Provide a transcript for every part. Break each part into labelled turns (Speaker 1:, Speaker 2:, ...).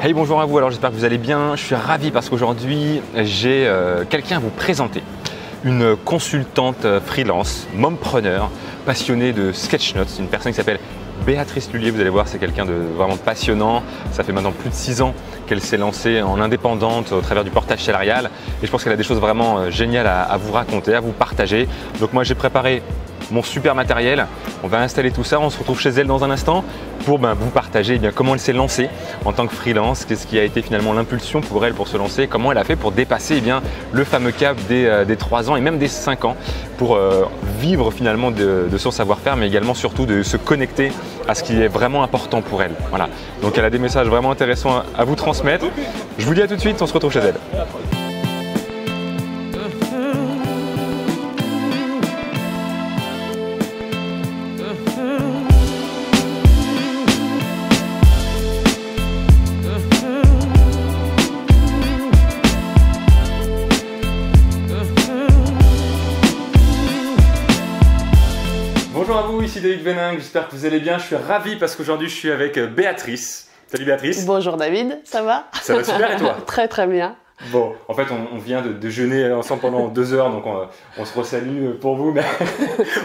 Speaker 1: Hey, bonjour à vous, alors j'espère que vous allez bien. Je suis ravi parce qu'aujourd'hui j'ai quelqu'un à vous présenter. Une consultante freelance, mompreneur, passionnée de sketch notes, une personne qui s'appelle Béatrice Lullier. Vous allez voir, c'est quelqu'un de vraiment passionnant. Ça fait maintenant plus de 6 ans qu'elle s'est lancée en indépendante au travers du portage salarial et je pense qu'elle a des choses vraiment géniales à vous raconter, à vous partager. Donc moi j'ai préparé mon super matériel, on va installer tout ça, on se retrouve chez elle dans un instant pour vous partager comment elle s'est lancée en tant que freelance, qu'est-ce qui a été finalement l'impulsion pour elle pour se lancer, comment elle a fait pour dépasser le fameux cap des 3 ans et même des 5 ans pour vivre finalement de son savoir-faire, mais également surtout de se connecter à ce qui est vraiment important pour elle. Voilà. Donc elle a des messages vraiment intéressants à vous transmettre. Je vous dis à tout de suite, on se retrouve chez elle. Bonjour à vous, ici David Vening, j'espère que vous allez bien. Je suis ravi parce qu'aujourd'hui je suis avec Béatrice. Salut Béatrice.
Speaker 2: Bonjour David, ça va?
Speaker 1: Ça va super et toi?
Speaker 2: Très très bien.
Speaker 1: Bon, en fait on vient de déjeuner ensemble pendant 2 heures, donc on se resalue pour vous, mais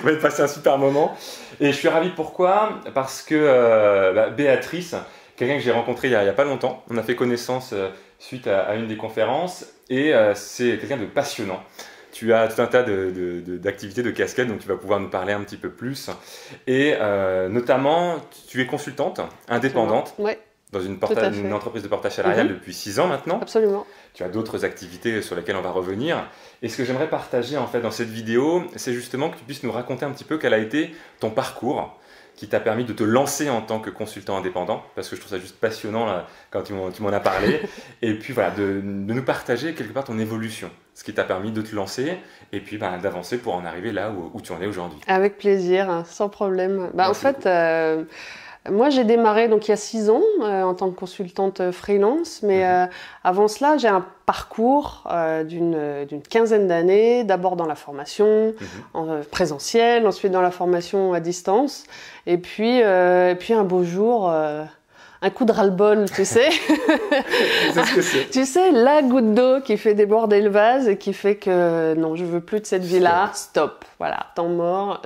Speaker 1: on va passer un super moment. Et je suis ravi pourquoi? Parce que Béatrice, quelqu'un que j'ai rencontré il y a pas longtemps, on a fait connaissance suite à une des conférences et c'est quelqu'un de passionnant. Tu as tout un tas d'activités, de casquettes, donc tu vas pouvoir nous parler un petit peu plus. Et notamment, tu es consultante indépendante dans une entreprise de portage salarial depuis 6 ans maintenant.
Speaker 2: Absolument.
Speaker 1: Tu as d'autres activités sur lesquelles on va revenir. Et ce que j'aimerais partager en fait dans cette vidéo, c'est justement que tu puisses nous raconter un petit peu quel a été ton parcours qui t'a permis de te lancer en tant que consultant indépendant, parce que je trouve ça juste passionnant là, quand tu m'en as parlé, et puis voilà, de nous partager quelque part ton évolution, ce qui t'a permis de te lancer, et puis d'avancer pour en arriver là où tu en es aujourd'hui.
Speaker 2: Avec plaisir, sans problème. En fait, moi j'ai démarré donc, il y a 6 ans en tant que consultante freelance, mais avant cela j'ai un parcours d'une quinzaine d'années, d'abord dans la formation en présentiel, ensuite dans la formation à distance, et puis un beau jour, un coup de ras-le-bol, tu sais.
Speaker 1: C'est ce que c'est.
Speaker 2: Tu sais, la goutte d'eau qui fait déborder le vase et qui fait que non, je veux plus de cette vie-là, stop, voilà, temps mort.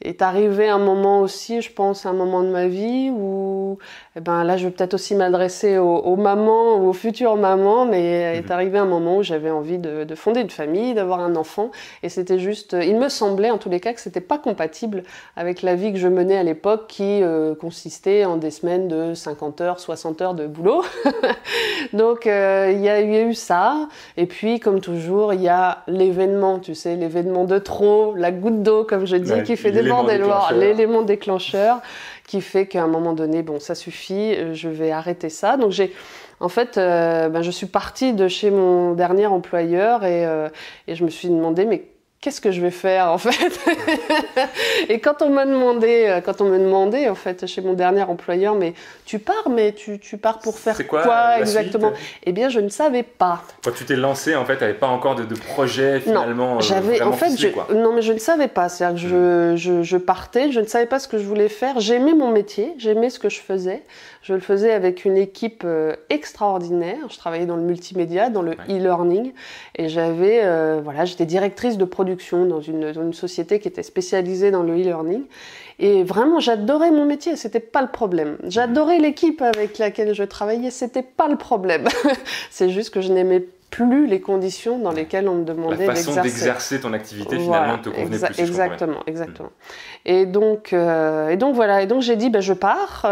Speaker 2: Est arrivé un moment aussi, je pense, un moment de ma vie où, là, je vais peut-être aussi m'adresser aux mamans ou aux futures mamans, mais est arrivé un moment où j'avais envie de fonder une famille, d'avoir un enfant, et c'était juste, il me semblait en tous les cas que c'était pas compatible avec la vie que je menais à l'époque, qui consistait en des semaines de 50 heures, 60 heures de boulot. Donc, il y a eu ça, et puis, comme toujours, il y a l'événement, tu sais, l'événement de trop, la goutte d'eau, comme je dis, qui fait l'élément déclencheur qui fait qu'à un moment donné, bon, ça suffit, je vais arrêter ça. Donc en fait, je suis partie de chez mon dernier employeur et je me suis demandé, mais qu'est-ce que je vais faire en fait? Et quand on me demandait en fait chez mon dernier employeur, mais tu pars pour faire quoi exactement? Eh bien, je ne savais pas.
Speaker 1: Quand tu t'es lancée, en fait, tu n'avais pas encore de projet finalement.
Speaker 2: Non, mais je ne savais pas. C'est-à-dire que je partais, je ne savais pas ce que je voulais faire. J'aimais mon métier, j'aimais ce que je faisais. Je le faisais avec une équipe extraordinaire. Je travaillais dans le multimédia, dans le e-learning, et j'étais directrice de production dans une société qui était spécialisée dans le e-learning. Et vraiment, j'adorais mon métier, c'était pas le problème. J'adorais l'équipe avec laquelle je travaillais, c'était pas le problème. C'est juste que je n'aimais plus les conditions dans lesquelles on me demandait d'exercer.
Speaker 1: La façon d'exercer ton activité finalement te convenait plus.
Speaker 2: Exactement. Et donc voilà. Et donc j'ai dit je pars,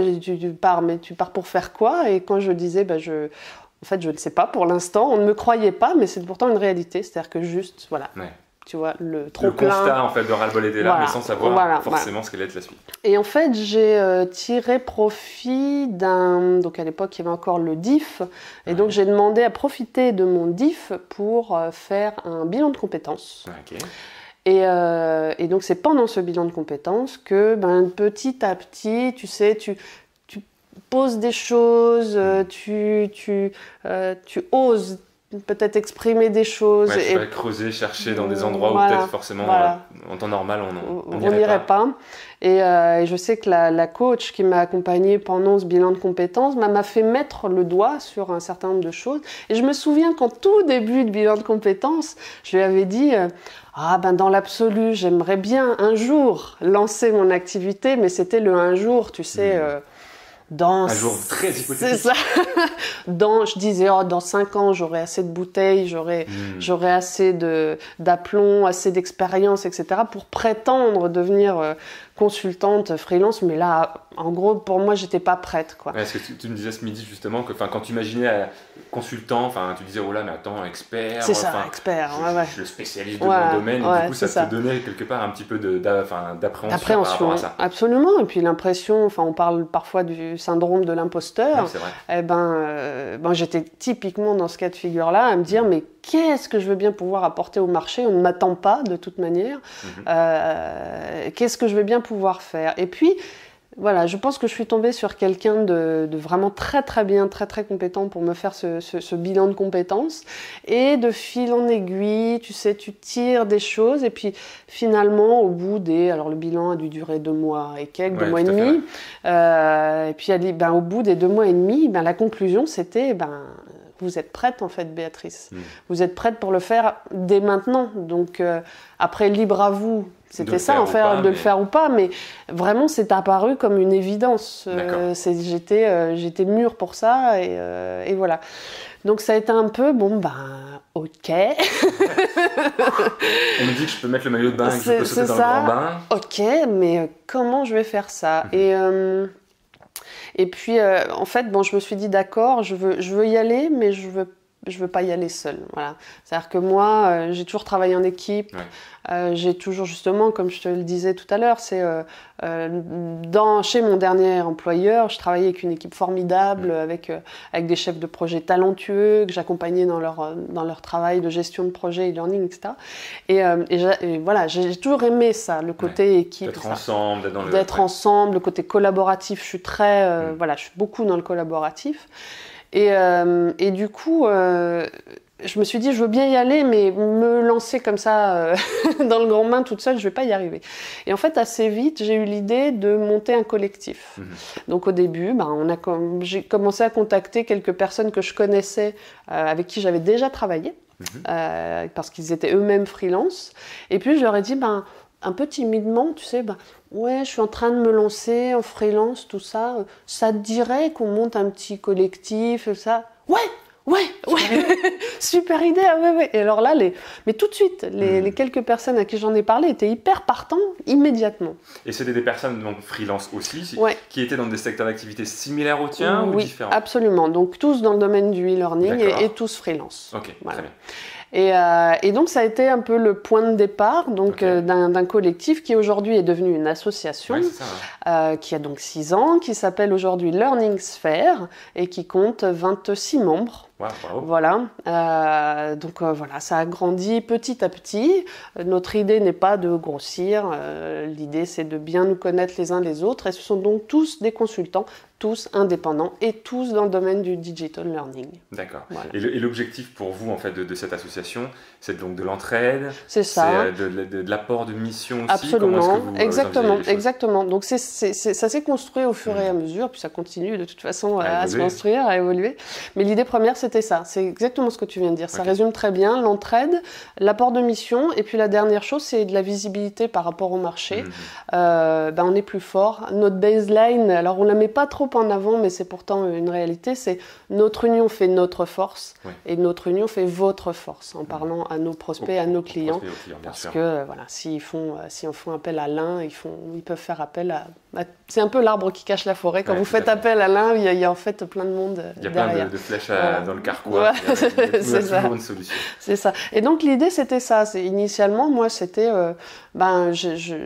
Speaker 2: mais tu pars pour faire quoi? Et quand je disais en fait je ne sais pas pour l'instant, on ne me croyait pas, mais c'est pourtant une réalité. C'est-à-dire que juste voilà. Ouais. Tu vois, le
Speaker 1: constat en fait de ras-le-bol était là, mais sans savoir forcément ce qu'allait être la suite.
Speaker 2: Et en fait, j'ai tiré profit donc à l'époque, il y avait encore le DIF, et donc j'ai demandé à profiter de mon DIF pour faire un bilan de compétences. Okay. Et donc c'est pendant ce bilan de compétences que petit à petit, tu sais, tu poses des choses, tu oses peut-être exprimer des choses.
Speaker 1: Ouais, tu vas creuser, chercher dans des endroits où peut-être forcément, en temps normal, on
Speaker 2: n'irait pas. Et je sais que la coach qui m'a accompagnée pendant ce bilan de compétences m'a fait mettre le doigt sur un certain nombre de choses. Et je me souviens qu'en tout début de bilan de compétences, je lui avais dit dans l'absolu, j'aimerais bien un jour lancer mon activité, mais c'était le un jour, tu sais...
Speaker 1: un jour très hypothétique.
Speaker 2: C'est ça. Je disais, dans 5 ans, j'aurai assez de bouteilles, j'aurai assez d'aplomb, assez d'expérience, etc. pour prétendre devenir consultante freelance. Mais là, en gros, pour moi, j'étais pas prête, quoi.
Speaker 1: Ouais, ce que tu me disais ce midi, justement, que quand tu imaginais consultant, tu disais, oh là, mais attends, expert.
Speaker 2: C'est ça, expert.
Speaker 1: Je suis le spécialiste de mon domaine. Et du coup, ça te donnait quelque part un petit peu d'appréhension par rapport à ça.
Speaker 2: Absolument. Et puis l'impression, on parle parfois du syndrome de l'imposteur.
Speaker 1: Ouais, c'est vrai.
Speaker 2: J'étais typiquement dans ce cas de figure-là, à me dire, mais qu'est-ce que je veux bien pouvoir apporter au marché ? On ne m'attend pas de toute manière. Qu'est-ce que je vais bien pouvoir faire ? Et puis, voilà, je pense que je suis tombée sur quelqu'un de vraiment très très bien, très très compétent pour me faire ce bilan de compétences. Et de fil en aiguille, tu sais, tu tires des choses. Et puis finalement, au bout alors le bilan a dû durer 2 mois et quelques, 2 mois et demi. Et puis au bout des 2 mois et demi, la conclusion c'était... vous êtes prête en fait, Béatrice. Vous êtes prête pour le faire dès maintenant. Donc après, libre à vous. C'était ça, en fait, de le faire ou pas. Mais vraiment, c'est apparu comme une évidence. J'étais mûre pour ça et voilà. Donc ça a été un peu, ok.
Speaker 1: On me dit que je peux mettre le maillot de bain et que je peux sauter dans le grand bain.
Speaker 2: Ok, mais comment je vais faire ça ? Et puis, en fait, je me suis dit, d'accord, je veux y aller, mais je veux pas y aller seule. Voilà. C'est-à-dire que moi, j'ai toujours travaillé en équipe. Ouais. J'ai toujours, justement, comme je te le disais tout à l'heure, chez mon dernier employeur, je travaillais avec une équipe formidable, avec des chefs de projet talentueux que j'accompagnais dans leur travail de gestion de projet, e-learning, etc. Et voilà, j'ai toujours aimé ça, le côté équipe. D'être ensemble, le côté collaboratif. Je suis très, je suis beaucoup dans le collaboratif. Et du coup, je me suis dit, je veux bien y aller, mais me lancer comme ça dans le grand bain toute seule, je vais pas y arriver. Et en fait, assez vite, j'ai eu l'idée de monter un collectif. Donc au début, j'ai commencé à contacter quelques personnes que je connaissais, avec qui j'avais déjà travaillé, parce qu'ils étaient eux-mêmes freelance. Et puis je leur ai dit, un peu timidement, tu sais, ouais, je suis en train de me lancer en freelance, tout ça. Ça te dirait qu'on monte un petit collectif, ça ? Ouais, super idée, ouais. Et alors là, mais tout de suite, les quelques personnes à qui j'en ai parlé étaient hyper partants immédiatement.
Speaker 1: Et c'était des personnes donc freelance aussi, qui étaient dans des secteurs d'activité similaires aux tiens ou différents ?
Speaker 2: Oui, absolument. Donc tous dans le domaine du e-learning et tous freelance.
Speaker 1: Ok,
Speaker 2: voilà.
Speaker 1: Très bien.
Speaker 2: Et donc ça a été un peu le point de départ d'un collectif qui aujourd'hui est devenu une association, qui a donc 6 ans, qui s'appelle aujourd'hui Learning Sphere et qui compte 26 membres.
Speaker 1: Wow.
Speaker 2: Voilà. Donc ça a grandi petit à petit. Notre idée n'est pas de grossir. L'idée, c'est de bien nous connaître les uns les autres. Et ce sont donc tous des consultants, tous indépendants et tous dans le domaine du digital learning.
Speaker 1: D'accord. Voilà. Et l'objectif pour vous, en fait, de cette association, c'est donc de l'entraide.
Speaker 2: C'est ça.
Speaker 1: C'est de l'apport de mission aussi.
Speaker 2: Absolument. Exactement. Donc ça s'est construit au fur et à mesure, puis ça continue de toute façon à se construire, à évoluer. Mais l'idée première, c'était ça. C'est exactement ce que tu viens de dire. Ça résume très bien l'entraide, l'apport de mission, et puis la dernière chose, c'est de la visibilité par rapport au marché. On est plus fort. Notre baseline, alors on la met pas trop en avant, mais c'est pourtant une réalité, c'est notre union fait notre force, et notre union fait votre force, en parlant à nos prospects, à nos clients, parce que s'ils font appel à l'un, ils peuvent faire appel à c'est un peu l'arbre qui cache la forêt. Quand vous faites appel à l'un, il y a en fait plein de monde derrière.
Speaker 1: Il y a plein de flèches dans le carquois. Il y a toujours une solution.
Speaker 2: C'est ça. Et donc l'idée, c'était ça. Initialement, moi, c'était...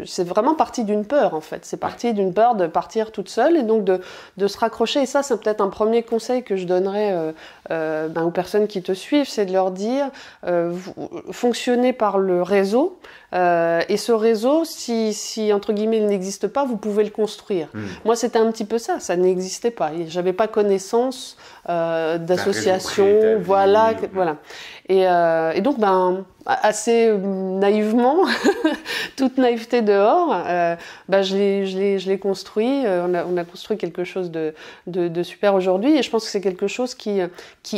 Speaker 2: c'est vraiment parti d'une peur, en fait. C'est parti d'une peur de partir toute seule et donc de se raccrocher. Et ça, c'est peut-être un premier conseil que je donnerais aux personnes qui te suivent, c'est de leur dire vous fonctionnez par le réseau, et ce réseau, si entre guillemets il n'existe pas, vous pouvez le construire. Moi, c'était un petit peu ça n'existait pas. J'avais pas connaissance d'associations, voilà. Et donc, assez naïvement, toute naïveté dehors, je l'ai construit. On a construit quelque chose de super aujourd'hui, et je pense que c'est quelque chose qui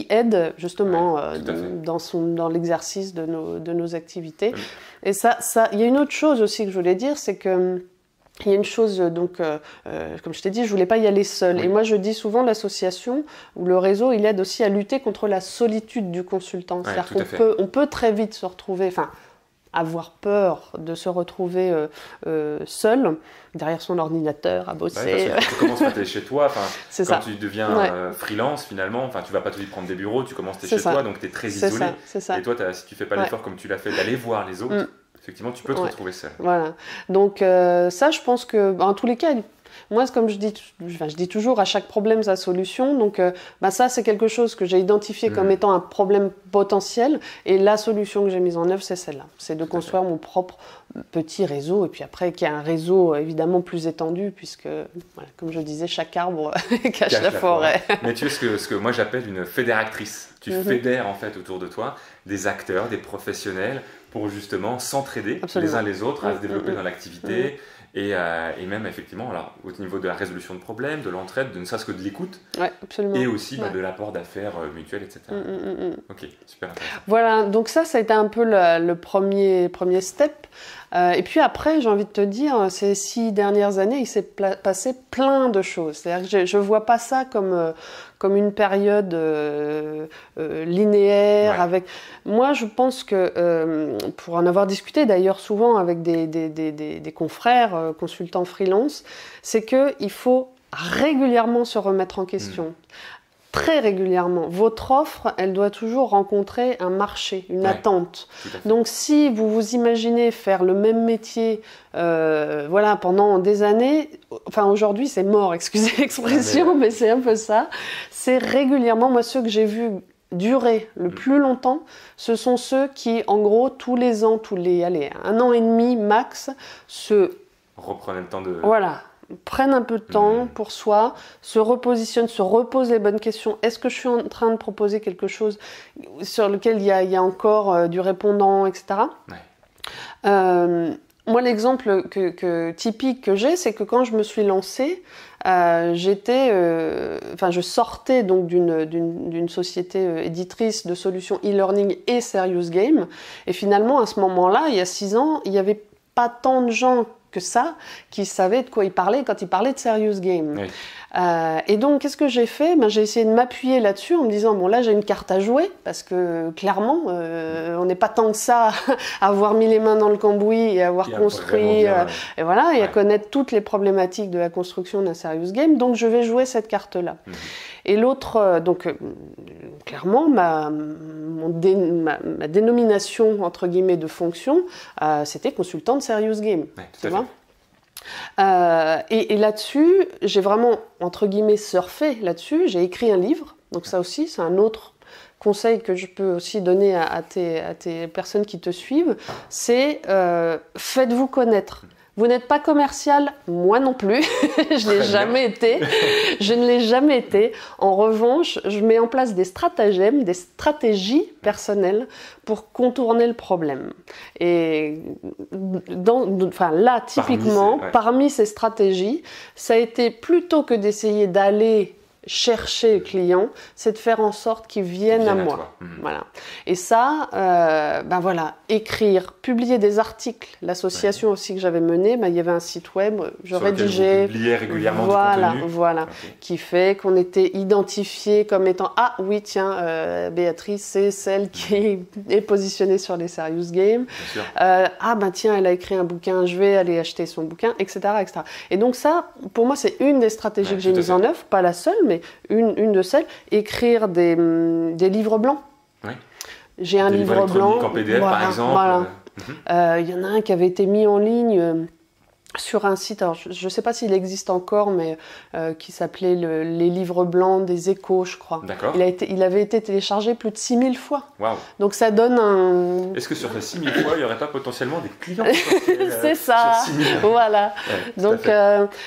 Speaker 2: aide justement dans l'exercice de nos activités. Et ça, il y a une autre chose aussi que je voulais dire, c'est que il y a une chose, donc, comme je t'ai dit, je voulais pas y aller seule. Oui. Et moi, je dis souvent, l'association ou le réseau, il aide aussi à lutter contre la solitude du consultant. C'est-à-dire qu'on peut très vite se retrouver, avoir peur de se retrouver seul, derrière son ordinateur, à bosser.
Speaker 1: Parce que tu commences à être chez toi, quand tu deviens freelance, finalement, tu vas pas tout de suite prendre des bureaux, tu commences chez toi, donc tu es très isolé.
Speaker 2: C'est ça.
Speaker 1: Et toi, si tu fais pas l'effort comme tu l'as fait d'aller voir les autres, effectivement, tu peux te retrouver seul.
Speaker 2: Voilà. Donc ça, je pense que, en tous les cas, moi, comme je dis toujours, à chaque problème, sa solution. Donc ça, c'est quelque chose que j'ai identifié comme étant un problème potentiel. Et la solution que j'ai mise en œuvre, c'est celle-là. C'est de construire mon propre petit réseau. Et puis après, qu'il y a un réseau évidemment plus étendu, puisque, comme je disais, chaque arbre cache la forêt.
Speaker 1: Mais tu es ce que moi j'appelle une fédératrice. Tu fédères en fait autour de toi des acteurs, des professionnels, pour justement s'entraider les uns les autres à se développer dans l'activité et même effectivement alors, au niveau de la résolution de problèmes, de l'entraide, de ne serait-ce que de l'écoute et aussi de l'apport d'affaires mutuelles, etc. Ok, super intéressant.
Speaker 2: Voilà, donc ça a été un peu le premier step. Et puis après, j'ai envie de te dire, ces 6 dernières années, il s'est passé plein de choses. C'est-à-dire que je ne vois pas ça comme une période linéaire. Avec... Moi, je pense que, pour en avoir discuté d'ailleurs souvent avec des confrères consultants freelance, c'est qu'il faut régulièrement se remettre en question. Très régulièrement. Votre offre, elle doit toujours rencontrer un marché, une attente. Donc si vous vous imaginez faire le même métier pendant des années, aujourd'hui c'est mort, excusez l'expression, mais c'est un peu ça. C'est régulièrement, moi ceux que j'ai vus durer le plus longtemps, ce sont ceux qui, en gros, tous les ans, 1 an et demi max,
Speaker 1: reprenaient le temps de...
Speaker 2: Voilà. Prennent un peu de temps pour soi, se repositionnent, se reposent les bonnes questions. Est-ce que je suis en train de proposer quelque chose sur lequel il y a encore du répondant, etc. Moi, l'exemple typique que j'ai, c'est que quand je me suis lancée, je sortais donc d'une société éditrice de solutions e-learning et Serious Game. Et finalement, à ce moment-là, il y a 6 ans, il n'y avait pas tant de gens que ça, qui savaient de quoi il parlait quand il parlait de Serious Game. Et donc, qu'est-ce que j'ai fait ? J'ai essayé de m'appuyer là-dessus en me disant, bon là, j'ai une carte à jouer, parce que clairement, on n'est pas tant que ça à avoir mis les mains dans le cambouis et à avoir construit, et à connaître toutes les problématiques de la construction d'un Serious Game. Donc, je vais jouer cette carte-là. Et l'autre, clairement, ma dénomination, entre guillemets, de fonction, c'était consultante Serious Game. Tu vois ? Et là-dessus, j'ai vraiment, entre guillemets, surfé là-dessus. J'ai écrit un livre. Donc ça aussi, c'est un autre conseil que je peux aussi donner à tes personnes qui te suivent. C'est faites-vous connaître. Vous n'êtes pas commercial, moi non plus, je l'ai jamais été. Je ne l'ai jamais été. En revanche, je mets en place des stratagèmes, des stratégies personnelles pour contourner le problème. Et là, typiquement, parmi ces stratégies, ça a été plutôt que d'essayer d'aller chercher le client, c'est de faire en sorte qu'il vienne à moi. Voilà. Et ça, écrire, publier des articles. L'association aussi que j'avais menée, il y avait un site web, je rédigeais.
Speaker 1: Vous publiez régulièrement du contenu.
Speaker 2: Qui fait qu'on était identifié comme étant Béatrice, c'est celle qui est positionnée sur les Serious Games. Elle a écrit un bouquin, je vais aller acheter son bouquin, etc., etc. Et donc ça, pour moi, c'est une des stratégies que j'ai mises en œuvre, pas la seule, mais une de celles, écrire des livres blancs. J'ai un livre blanc
Speaker 1: en PDF par exemple.
Speaker 2: Il y en a un qui avait été mis en ligne sur un site, alors je ne sais pas s'il existe encore, mais qui s'appelait Les Livres Blancs des Échos, je crois.
Speaker 1: D'accord.
Speaker 2: Il avait été téléchargé plus de 6000 fois.
Speaker 1: Waouh.
Speaker 2: Donc ça donne un...
Speaker 1: Est-ce que sur ces 6000 fois, il n'y aurait pas potentiellement des clients
Speaker 2: C'est ça, voilà.
Speaker 1: Ouais,
Speaker 2: donc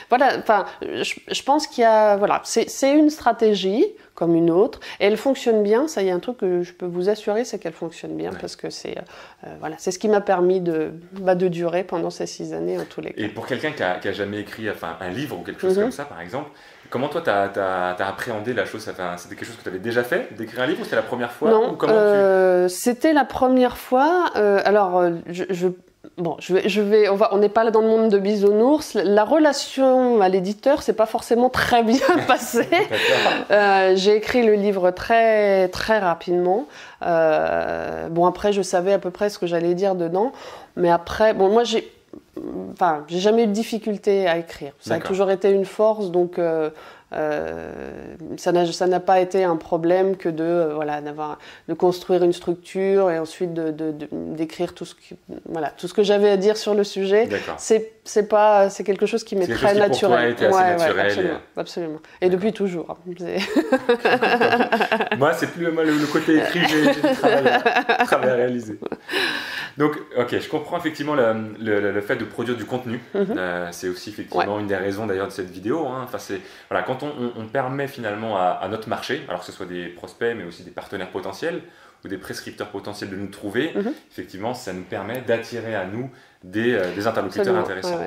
Speaker 2: voilà, enfin, je pense qu'il y a... Voilà, c'est une stratégie comme une autre, et elle fonctionne bien. Ça, il y a un truc que je peux vous assurer, c'est qu'elle fonctionne bien, parce que c'est voilà, c'est ce qui m'a permis de durer pendant ces 6 années en tous les cas.
Speaker 1: Et pour quelqu'un qui a jamais écrit un livre ou quelque chose comme ça, par exemple, comment toi, tu as appréhendé la chose? C'était quelque chose que tu avais déjà fait, d'écrire un livre, ou c'était la première fois?
Speaker 2: Non, c'était la première fois. On n'est pas là dans le monde de bisounours. La relation à l'éditeur, c'est pas forcément très bien passé. J'ai écrit le livre très très rapidement. Après, je savais à peu près ce que j'allais dire dedans, mais après, moi j'ai jamais eu de difficulté à écrire. Ça a toujours été une force, donc ça n'a pas été un problème que de construire une structure et ensuite d'écrire tout ce que j'avais à dire sur le sujet. C'est quelque chose qui m'est très naturel.
Speaker 1: Pour toi, été assez naturel.
Speaker 2: Absolument. Et depuis toujours.
Speaker 1: Moi, c'est plus le côté écrit, j'ai du travail à réaliser. Donc, ok, je comprends effectivement le fait de produire du contenu. C'est aussi effectivement une des raisons d'ailleurs de cette vidéo. Enfin, voilà, quand on permet finalement à notre marché, alors que ce soit des prospects, mais aussi des partenaires potentiels ou des prescripteurs potentiels de nous trouver, effectivement, ça nous permet d'attirer à nous des interlocuteurs intéressants.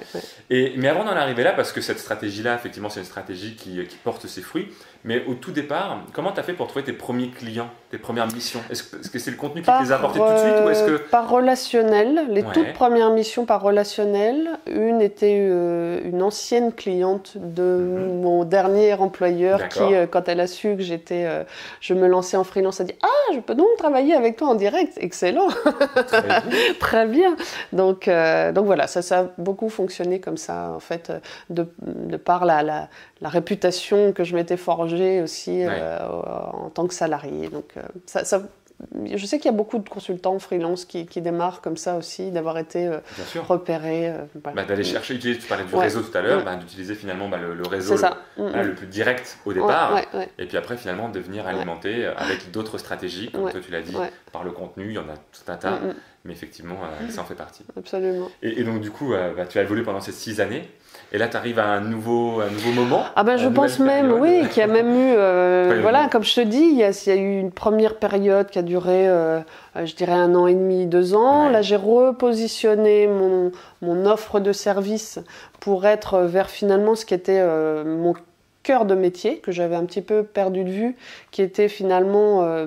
Speaker 1: Mais avant d'en arriver là, parce que cette stratégie-là, effectivement, c'est une stratégie qui porte ses fruits, mais au tout départ, comment tu as fait pour trouver tes premiers clients, tes premières missions? Est-ce que c'est le contenu qui te les a apportés tout de suite, ou est-ce que...
Speaker 2: Par relationnel, les toutes premières missions par relationnel. Une était une ancienne cliente de mon dernier employeur qui, quand elle a su que je me lançais en freelance, a dit « Ah, je peux donc travailler avec toi en direct ?» Excellent. Très bien. Donc voilà, ça a beaucoup fonctionné comme ça, en fait, de par la réputation que je m'étais forgée aussi en tant que salarié. Donc je sais qu'il y a beaucoup de consultants freelance qui démarrent comme ça aussi, d'avoir été repérés.
Speaker 1: D'aller chercher, tu parlais du réseau tout à l'heure, d'utiliser finalement le réseau le plus direct au départ, et puis après finalement de venir alimenter avec d'autres stratégies, comme toi tu l'as dit, par le contenu, il y en a tout un tas, mais effectivement ça en fait partie.
Speaker 2: Absolument.
Speaker 1: Et donc du coup, tu as évolué pendant ces 6 années. Et là, tu arrives à un nouveau moment.
Speaker 2: Je pense même, qu'il y a même eu, comme je te dis, il y a eu une première période qui a duré, je dirais 1 an et demi, 2 ans. Là, j'ai repositionné mon offre de service pour être vers finalement ce qui était mon cœur de métier, que j'avais un petit peu perdu de vue, qui était finalement...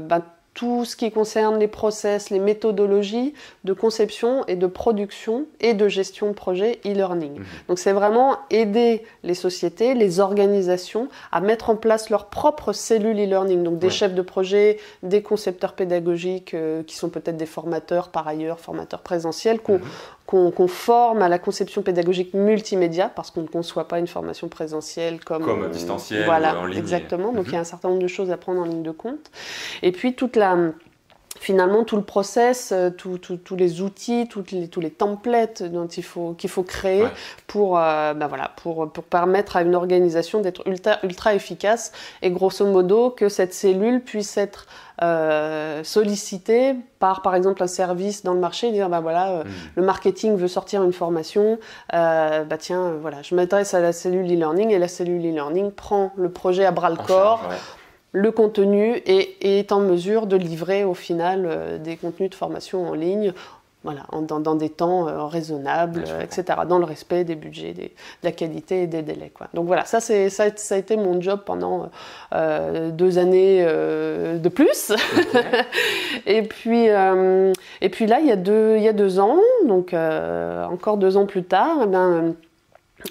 Speaker 2: tout ce qui concerne les process, les méthodologies de conception et de production et de gestion de projet e-learning. Donc c'est vraiment aider les sociétés, les organisations à mettre en place leurs propres cellules e-learning. Donc des chefs de projet, des concepteurs pédagogiques qui sont peut-être des formateurs par ailleurs, formateurs présentiels, qu'on forme à la conception pédagogique multimédia, parce qu'on ne conçoit pas une formation présentielle comme
Speaker 1: distancielle ou en ligne.
Speaker 2: Exactement. Donc il y a un certain nombre de choses à prendre en ligne de compte. Et puis finalement, tout le process, tous les outils, tous les templates qu'il faut créer pour permettre à une organisation d'être ultra efficace, et grosso modo que cette cellule puisse être sollicitée par exemple un service dans le marché, dire le marketing veut sortir une formation, je m'adresse à la cellule e-learning, et la cellule e-learning prend le projet à bras le corps. Le contenu et est en mesure de livrer au final des contenus de formation en ligne, dans des temps raisonnables, etc., dans le respect des budgets, de la qualité et des délais. Donc voilà, ça a été mon job pendant 2 années de plus. Et puis là, il y a 2 ans, donc encore 2 ans plus tard,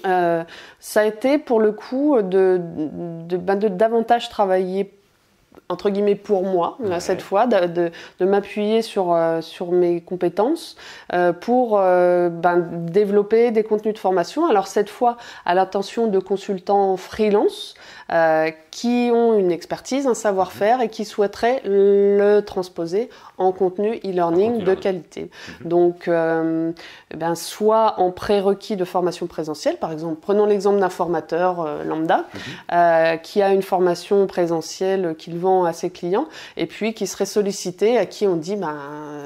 Speaker 2: ça a été pour le coup de davantage travailler entre guillemets pour moi, cette fois, de m'appuyer sur mes compétences pour développer des contenus de formation. Alors cette fois, à l'attention de consultants freelance qui ont une expertise, un savoir-faire et qui souhaiteraient le transposer en contenu e-learning de qualité. Donc, soit en prérequis de formation présentielle, par exemple, prenons l'exemple d'un formateur lambda qui a une formation présentielle qu'il vend à ses clients et puis qui serait sollicité, à qui on dit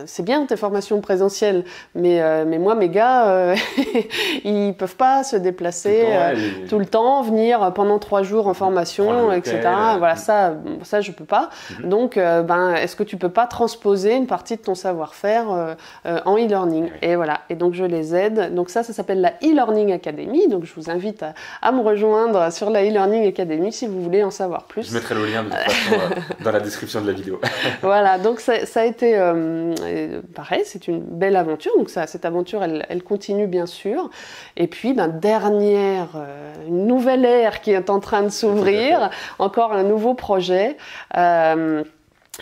Speaker 2: c'est bien tes formations présentielles, mais moi mes gars ils peuvent pas se déplacer tout le temps, venir pendant 3 jours en formation, etc. Voilà, ça je peux pas. Donc est-ce que tu peux pas transposer une partie de ton savoir-faire en e-learning? Et voilà, et donc je les aide. Donc ça s'appelle la e-learning academy. Donc je vous invite à me rejoindre sur la e-learning academy si vous voulez en savoir plus.
Speaker 1: Je mettrai le lien de toute façon dans la description de la vidéo.
Speaker 2: Voilà, donc ça a été pareil, c'est une belle aventure. Donc cette aventure, elle continue bien sûr. Et puis une nouvelle ère qui est en train de s'ouvrir, encore un nouveau projet.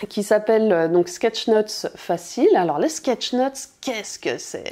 Speaker 2: Qui s'appelle donc Sketchnotes Facile. Alors les Sketchnotes, qu'est-ce que c'est?